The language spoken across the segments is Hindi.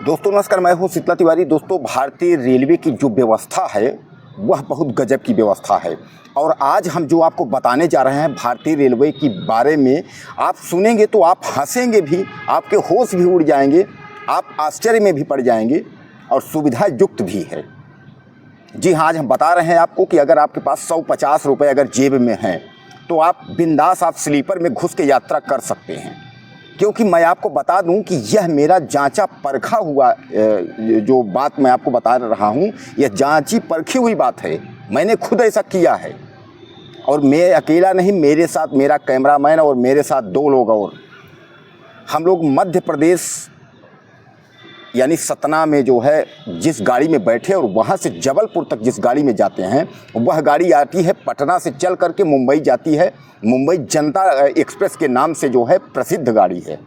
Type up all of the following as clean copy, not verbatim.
दोस्तों नमस्कार, मैं हूं शीतला तिवारी। दोस्तों भारतीय रेलवे की जो व्यवस्था है वह बहुत गजब की व्यवस्था है और आज हम जो आपको बताने जा रहे हैं भारतीय रेलवे के बारे में, आप सुनेंगे तो आप हंसेंगे भी, आपके होश भी उड़ जाएंगे, आप आश्चर्य में भी पड़ जाएंगे और सुविधा युक्त भी है। जी हाँ, आज हम बता रहे हैं आपको कि अगर आपके पास 150 रुपये अगर जेब में हैं तो आप बिंदास आप स्लीपर में घुस के यात्रा कर सकते हैं। क्योंकि मैं आपको बता दूं कि यह मेरा जांचा परखा हुआ जो बात मैं आपको बता रहा हूं, यह जांची परखी हुई बात है। मैंने खुद ऐसा किया है और मैं अकेला नहीं, मेरे साथ मेरा कैमरामैन और मेरे साथ 2 लोग और। हम लोग मध्य प्रदेश यानी सतना में जो है जिस गाड़ी में बैठे और वहाँ से जबलपुर तक जिस गाड़ी में जाते हैं, वह गाड़ी आती है पटना से चल करके मुंबई जाती है। मुंबई जनता एक्सप्रेस के नाम से जो है प्रसिद्ध गाड़ी है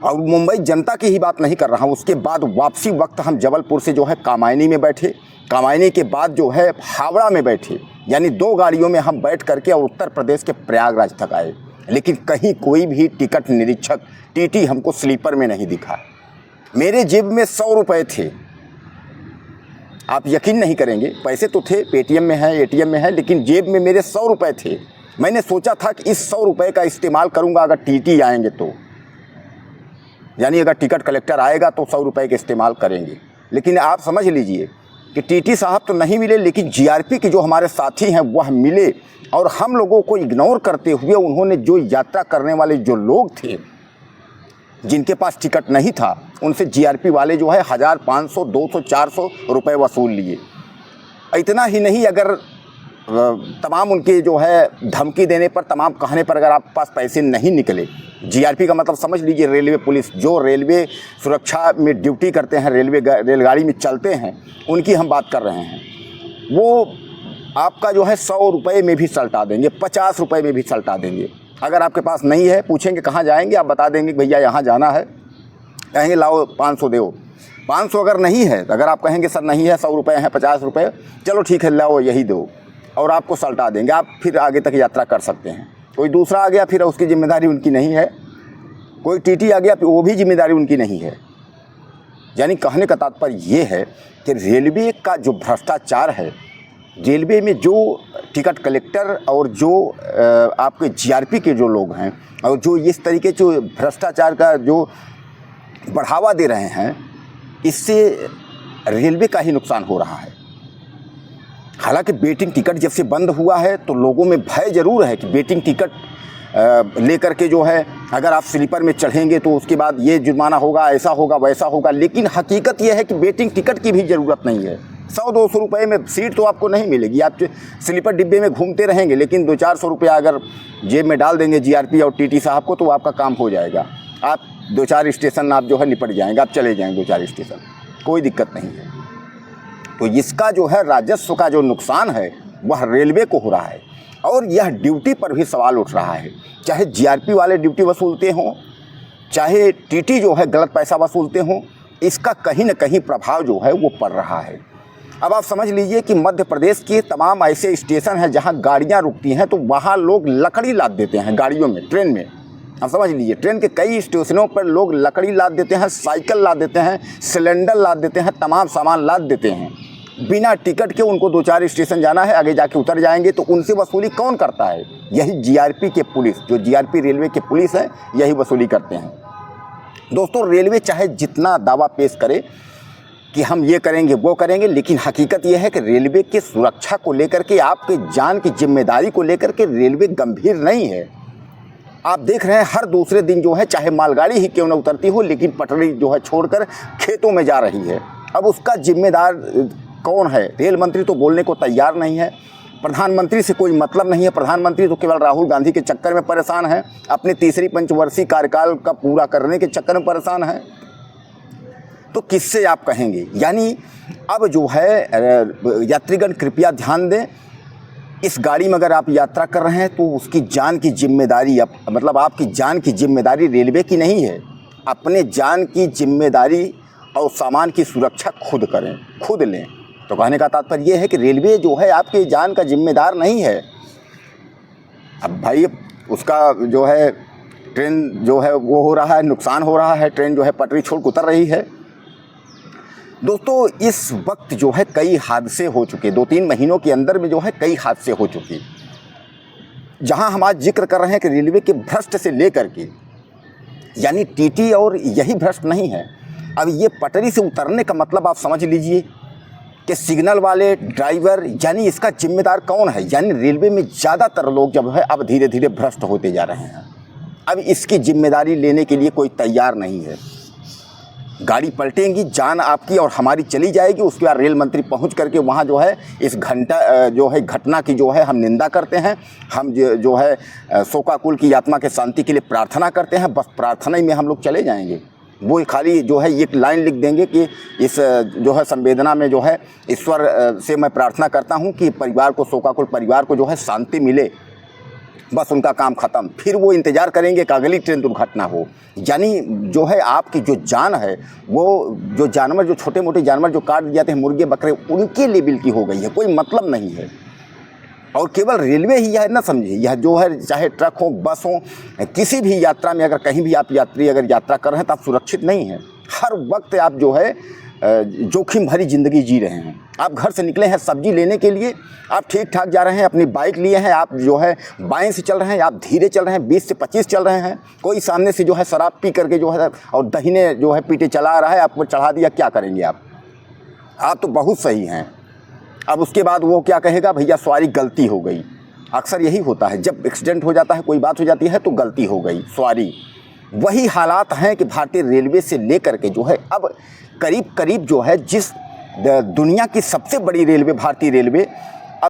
और मुंबई जनता की ही बात नहीं कर रहा हूँ। उसके बाद वापसी वक्त हम जबलपुर से जो है कामायनी में बैठे, कामायनी के बाद जो है हावड़ा में बैठे, यानी 2 गाड़ियों में हम बैठ करके और उत्तर प्रदेश के प्रयागराज तक आए। लेकिन कहीं कोई भी टिकट निरीक्षक टीटी हमको स्लीपर में नहीं दिखा। मेरे जेब में 100 रुपये थे। आप यकीन नहीं करेंगे, पैसे तो थे, पेटीएम में है, एटीएम में है, लेकिन जेब में मेरे 100 रुपये थे। मैंने सोचा था कि इस 100 रुपये का इस्तेमाल करूंगा अगर टीटी आएंगे तो, यानी अगर टिकट कलेक्टर आएगा तो 100 रुपये का इस्तेमाल करेंगे। लेकिन आप समझ लीजिए कि टीटी साहब तो नहीं मिले, लेकिन जीआरपी के जो हमारे साथी हैं वह मिले और हम लोगों को इग्नोर करते हुए उन्होंने जो यात्रा करने वाले जो लोग थे जिनके पास टिकट नहीं था, उनसे जीआरपी वाले जो है 1000, 500, 200, 400 रुपये वसूल लिए। इतना ही नहीं, अगर तमाम उनके जो है धमकी देने पर, तमाम कहने पर अगर आपके पास पैसे नहीं निकले, जीआरपी का मतलब समझ लीजिए रेलवे पुलिस, जो रेलवे सुरक्षा में ड्यूटी करते हैं, रेलगाड़ी में चलते हैं, उनकी हम बात कर रहे हैं। वो आपका जो है 100 रुपये में भी सल्टा देंगे, 50 रुपये में भी सल्टा देंगे। अगर आपके पास नहीं है, पूछेंगे कहाँ जाएंगे, आप बता देंगे भैया यहाँ जाना है, कहेंगे लाओ 500 दो। 500 अगर नहीं है, अगर आप कहेंगे सर नहीं है, 100 रुपये हैं, 50 रुपये, चलो ठीक है लाओ यही दो, और आपको सल्टा देंगे। आप फिर आगे तक यात्रा कर सकते हैं। कोई दूसरा आ गया फिर उसकी जिम्मेदारी उनकी नहीं है, कोई टीटी आ गया फिर वो भी जिम्मेदारी उनकी नहीं है। यानी कहने का तात्पर्य ये है कि रेलवे का जो भ्रष्टाचार है, रेलवे में जो टिकट कलेक्टर और जो आपके जीआरपी के जो लोग हैं और जो इस तरीके जो भ्रष्टाचार का जो बढ़ावा दे रहे हैं, इससे रेलवे का ही नुकसान हो रहा है। हालांकि वेटिंग टिकट जब से बंद हुआ है तो लोगों में भय ज़रूर है कि वेटिंग टिकट लेकर के जो है अगर आप स्लीपर में चढ़ेंगे तो उसके बाद ये जुर्माना होगा, ऐसा होगा, वैसा होगा। लेकिन हकीकत यह है कि वेटिंग टिकट की भी ज़रूरत नहीं है। 100-200 रुपये में सीट तो आपको नहीं मिलेगी। आप स्लीपर डिब्बे में घूमते रहेंगे, लेकिन 200-400 रुपया अगर जेब में डाल देंगे जीआरपी और टीटी साहब को तो आपका काम हो जाएगा। आप 2-4 स्टेशन आप जो है निपट जाएंगे, आप चले जाएंगे 2-4 स्टेशन, कोई दिक्कत नहीं है। तो इसका जो है राजस्व का जो नुकसान है वह रेलवे को हो रहा है और यह ड्यूटी पर भी सवाल उठ रहा है। चाहे जीआरपी वाले ड्यूटी वसूलते हों, चाहे टीटी जो है गलत पैसा वसूलते हों, इसका कहीं ना कहीं प्रभाव जो है वो पड़ रहा है। अब आप समझ लीजिए कि मध्य प्रदेश के तमाम ऐसे स्टेशन हैं जहां गाड़ियां रुकती हैं तो वहां लोग लकड़ी लाद देते हैं गाड़ियों में, ट्रेन में। आप समझ लीजिए ट्रेन के कई स्टेशनों पर लोग लकड़ी लाद देते हैं, साइकिल लाद देते हैं, सिलेंडर लाद देते हैं, तमाम सामान लाद देते हैं बिना टिकट के। उनको 2-4 स्टेशन जाना है, आगे जाके उतर जाएंगे, तो उनसे वसूली कौन करता है? यही जीआरपी के पुलिस, जो जीआरपी रेलवे के पुलिस है, यही वसूली करते हैं। दोस्तों रेलवे चाहे जितना दावा पेश करे कि हम ये करेंगे वो करेंगे, लेकिन हकीकत यह है कि रेलवे की सुरक्षा को लेकर के, आपके जान की जिम्मेदारी को लेकर के रेलवे गंभीर नहीं है। आप देख रहे हैं हर दूसरे दिन जो है, चाहे मालगाड़ी ही क्यों न उतरती हो, लेकिन पटरी जो है छोड़कर खेतों में जा रही है। अब उसका जिम्मेदार कौन है? रेल मंत्री तो बोलने को तैयार नहीं है, प्रधानमंत्री से कोई मतलब नहीं है। प्रधानमंत्री तो केवल राहुल गांधी के चक्कर में परेशान है, अपने तीसरी पंचवर्षीय कार्यकाल का पूरा करने के चक्कर में परेशान है। तो किससे आप कहेंगे? यानी अब जो है यात्रीगण कृपया ध्यान दें, इस गाड़ी में अगर आप यात्रा कर रहे हैं तो उसकी जान की जिम्मेदारी, मतलब आपकी जान की जिम्मेदारी रेलवे की नहीं है। अपने जान की जिम्मेदारी और सामान की सुरक्षा खुद करें, खुद लें। तो कहने का तात्पर्य यह है कि रेलवे जो है आपकी जान का जिम्मेदार नहीं है। अब भाई उसका जो है ट्रेन जो है वो हो रहा है, नुकसान हो रहा है, ट्रेन जो है पटरी छोड़ उतर रही है। दोस्तों इस वक्त जो है कई हादसे हो चुके, 2-3 महीनों के अंदर में जो है कई हादसे हो चुके। जहां हम आज जिक्र कर रहे हैं कि रेलवे के भ्रष्ट से लेकर के, यानी टीटी और यही भ्रष्ट नहीं है, अब ये पटरी से उतरने का मतलब आप समझ लीजिए कि सिग्नल वाले, ड्राइवर, यानी इसका जिम्मेदार कौन है। यानी रेलवे में ज़्यादातर लोग जब है अब धीरे धीरे भ्रष्ट होते जा रहे हैं। अब इसकी जिम्मेदारी लेने के लिए कोई तैयार नहीं है। गाड़ी पलटेंगी, जान आपकी और हमारी चली जाएगी। उसके बाद रेल मंत्री पहुंच करके वहां जो है इस घटना की जो है हम निंदा करते हैं। हम जो है शोकाकुल की आत्मा के शांति के लिए प्रार्थना करते हैं। बस प्रार्थना ही में हम लोग चले जाएंगे। वो खाली जो है एक लाइन लिख देंगे कि इस जो है संवेदना में जो है ईश्वर से मैं प्रार्थना करता हूं कि परिवार को, शोकाकुल परिवार को जो है शांति मिले। बस उनका काम ख़त्म। फिर वो इंतज़ार करेंगे कि अगली ट्रेन दुर्घटना हो। यानी जो है आपकी जो जान है, वो जो जानवर, जो छोटे मोटे जानवर जो काट दिए जाते हैं, मुर्गे बकरे, उनके लेवल की हो गई है। कोई मतलब नहीं है। और केवल रेलवे ही यह न समझिए, यह जो है चाहे ट्रक हो, बस हो, किसी भी यात्रा में अगर कहीं भी आप यात्री अगर यात्रा कर रहे हैं तो आप सुरक्षित नहीं हैं। हर वक्त आप जो है जोखिम भरी ज़िंदगी जी रहे हैं। आप घर से निकले हैं सब्जी लेने के लिए, आप ठीक ठाक जा रहे हैं, अपनी बाइक लिए हैं, आप जो है बाएं से चल रहे हैं, आप धीरे चल रहे हैं, 20 से 25 चल रहे हैं। कोई सामने से जो है शराब पी करके जो है और दहीने जो है पीटे चला रहा है, आपको चढ़ा दिया, क्या करेंगे आप? आप तो बहुत सही हैं। अब उसके बाद वो क्या कहेगा, भैया सवारी गलती हो गई। अक्सर यही होता है, जब एक्सीडेंट हो जाता है, कोई बात हो जाती है तो गलती हो गई, सॉरी। वही हालात हैं कि भारतीय रेलवे से लेकर के जो है अब करीब करीब जो है जिस दुनिया की सबसे बड़ी रेलवे भारतीय रेलवे